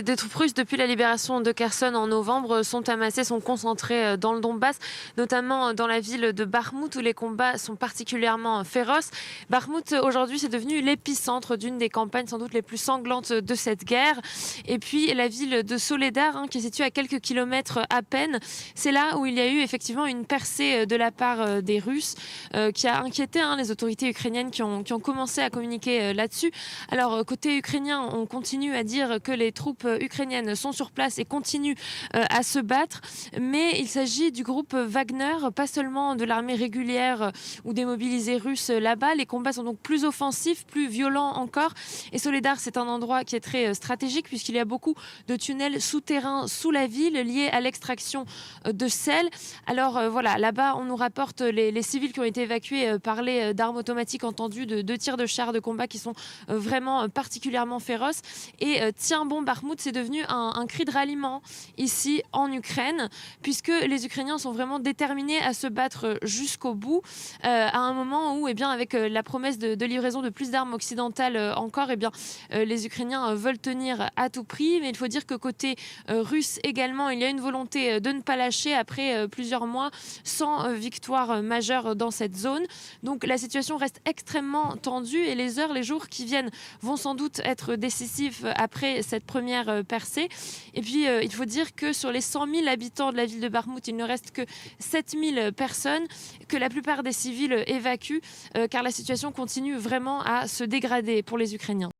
Des troupes russes, depuis la libération de Kherson en novembre, sont amassées, sont concentrées dans le Donbass, notamment dans la ville de Bakhmout, où les combats sont particulièrement féroces. Bakhmout, aujourd'hui, c'est devenu l'épicentre d'une des campagnes sans doute les plus sanglantes de cette guerre. Et puis, la ville de Soledar, qui est située à quelques kilomètres à peine, c'est là où il y a eu effectivement une percée de la part des Russes, qui a inquiété les autorités ukrainiennes qui ont commencé à communiquer là-dessus. Alors, côté ukrainien, on continue à dire que les troupes ukrainiennes sont sur place et continuent à se battre, mais il s'agit du groupe Wagner, pas seulement de l'armée régulière ou des mobilisés russes là-bas. Les combats sont donc plus offensifs, plus violents encore, et Soledar, c'est un endroit qui est très stratégique puisqu'il y a beaucoup de tunnels souterrains sous la ville liés à l'extraction de sel. Alors voilà, là-bas, on nous rapporte les civils qui ont été évacués parler d'armes automatiques entendues, de tirs de chars de combat qui sont vraiment particulièrement féroces. Et tiens bon, Bakhmout, c'est devenu un cri de ralliement ici en Ukraine, puisque les Ukrainiens sont vraiment déterminés à se battre jusqu'au bout, à un moment où, avec la promesse de livraison de plus d'armes occidentales encore, les Ukrainiens veulent tenir à tout prix. Mais il faut dire que côté russe également, il y a une volonté de ne pas lâcher après plusieurs mois sans victoire majeure dans cette zone. Donc la situation reste extrêmement tendue et les heures, les jours qui viennent vont sans doute être décisifs après cette première percée. Et puis, il faut dire que sur les 100 000 habitants de la ville de Bakhmout, il ne reste que 7 000 personnes, que la plupart des civils évacuent, car la situation continue vraiment à se dégrader pour les Ukrainiens.